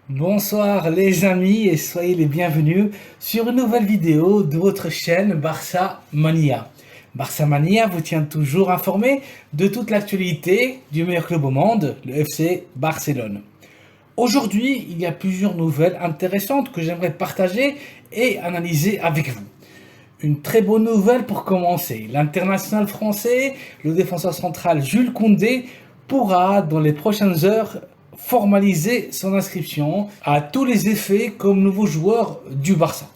Bonsoir les amis et soyez les bienvenus sur une nouvelle vidéo de votre chaîne Barça Mania. Barça Mania vous tient toujours informé de toute l'actualité du meilleur club au monde, le FC Barcelone. Aujourd'hui, il y a plusieurs nouvelles intéressantes que j'aimerais partager et analyser avec vous. Une très bonne nouvelle pour commencer. L'international français, le défenseur central Jules Koundé, pourra dans les prochaines heures formaliser son inscription à tous les effets comme nouveau joueur du Barça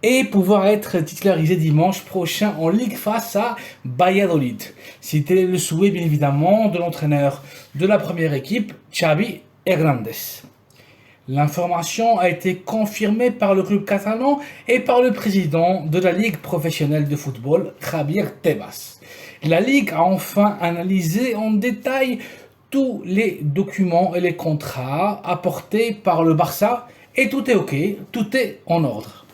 et pouvoir être titularisé dimanche prochain en Ligue face à Valladolid. C'était le souhait bien évidemment de l'entraîneur de la première équipe, Xavi Hernández. L'information a été confirmée par le club catalan et par le président de la Ligue professionnelle de football, Javier Tebas. La Ligue a enfin analysé en détail tous les documents et les contrats apportés par le Barça et tout est ok, tout est en ordre.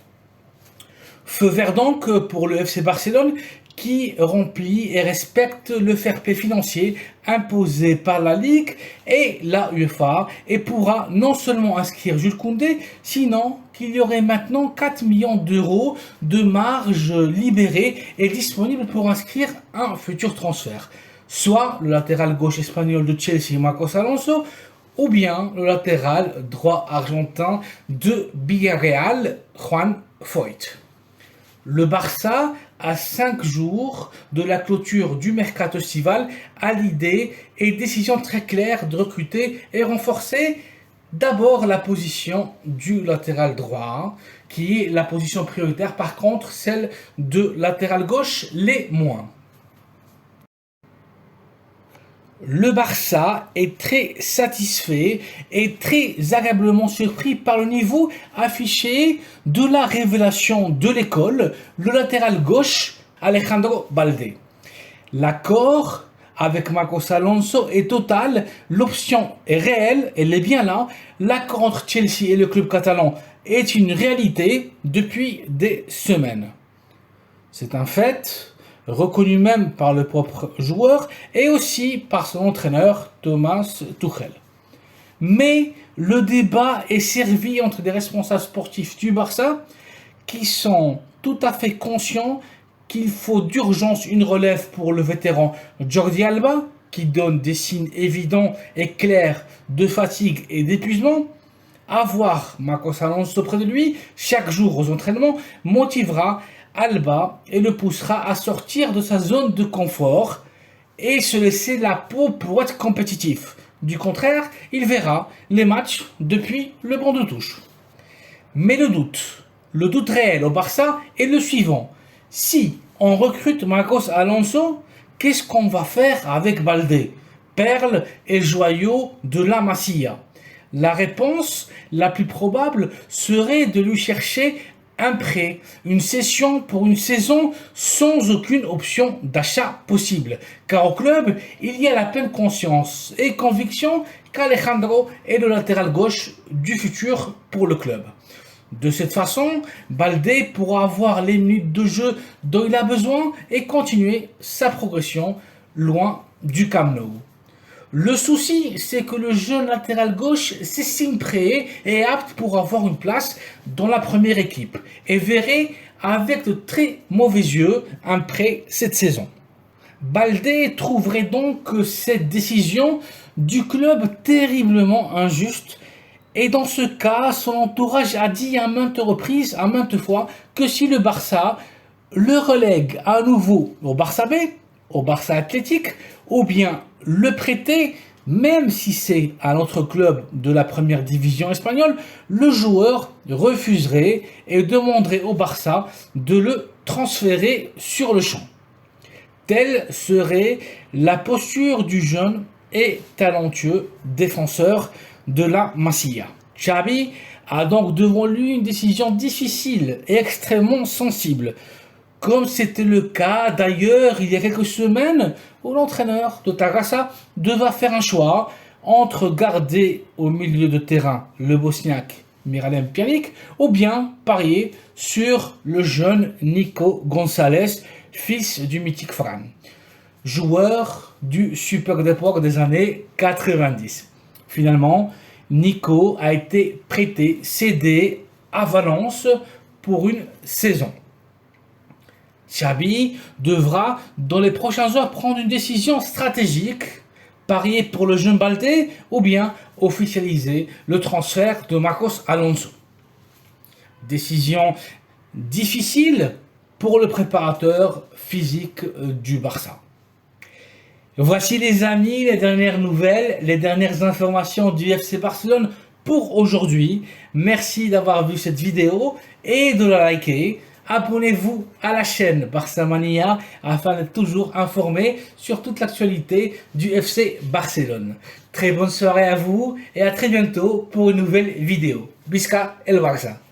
Feu vert donc pour le FC Barcelone qui remplit et respecte le fair play financier imposé par la Ligue et la UEFA et pourra non seulement inscrire Jules Koundé, sinon qu'il y aurait maintenant 4 millions d'euros de marge libérée et disponible pour inscrire un futur transfert. Soit le latéral gauche espagnol de Chelsea, Marcos Alonso, ou bien le latéral droit argentin de Villarreal, Juan Foyth. Le Barça, à 5 jours de la clôture du mercato estival, a l'idée et décision très claire de recruter et renforcer d'abord la position du latéral droit, qui est la position prioritaire, par contre celle de latéral gauche l'est moins. Le Barça est très satisfait et très agréablement surpris par le niveau affiché de la révélation de l'école, le latéral gauche Alejandro Balde. L'accord avec Marcos Alonso est total, l'option est réelle, elle est bien là. L'accord entre Chelsea et le club catalan est une réalité depuis des semaines. C'est un fait, reconnu même par le propre joueur et aussi par son entraîneur Thomas Tuchel. Mais le débat est servi entre des responsables sportifs du Barça qui sont tout à fait conscients qu'il faut d'urgence une relève pour le vétéran Jordi Alba, qui donne des signes évidents et clairs de fatigue et d'épuisement. Avoir Marcos Alonso près de lui chaque jour aux entraînements motivera Alba et le poussera à sortir de sa zone de confort et se laisser la peau pour être compétitif. Du contraire, il verra les matchs depuis le banc de touche. Mais le doute réel au Barça est le suivant. Si on recrute Marcos Alonso, qu'est-ce qu'on va faire avec Balde, perle et joyau de la Masia? La réponse la plus probable serait de lui chercher un prêt, une cession pour une saison sans aucune option d'achat possible. Car au club, il y a la pleine conscience et conviction qu'Alejandro est le latéral gauche du futur pour le club. De cette façon, Balde pourra avoir les minutes de jeu dont il a besoin et continuer sa progression loin du Camp Nou. Le souci, c'est que le jeune latéral gauche s'estime prêt et apte pour avoir une place dans la première équipe et verrait avec de très mauvais yeux un prêt cette saison. Balde trouverait donc cette décision du club terriblement injuste et dans ce cas, son entourage a dit à maintes reprises, à maintes fois, que si le Barça le relègue à nouveau au Barça B, au Barça Athletic, ou bien le prêter, même si c'est à notre club de la première division espagnole, le joueur refuserait et demanderait au Barça de le transférer sur le champ. Telle serait la posture du jeune et talentueux défenseur de la Masia. Xavi a donc devant lui une décision difficile et extrêmement sensible, comme c'était le cas d'ailleurs il y a quelques semaines où l'entraîneur de Tarrasa devait faire un choix entre garder au milieu de terrain le Bosniaque Miralem Pjanic ou bien parier sur le jeune Nico González, fils du mythique Fran, joueur du Super Deport des années 90. Finalement, Nico a été prêté, cédé à Valence pour une saison. Xavi devra, dans les prochaines heures, prendre une décision stratégique, parier pour le jeune Baldé ou bien officialiser le transfert de Marcos Alonso. Décision difficile pour le préparateur physique du Barça. Voici les amis, les dernières nouvelles, les dernières informations du FC Barcelone pour aujourd'hui. Merci d'avoir vu cette vidéo et de la liker. Abonnez-vous à la chaîne Barçamania afin d'être toujours informé sur toute l'actualité du FC Barcelone. Très bonne soirée à vous et à très bientôt pour une nouvelle vidéo. Visca el Barça!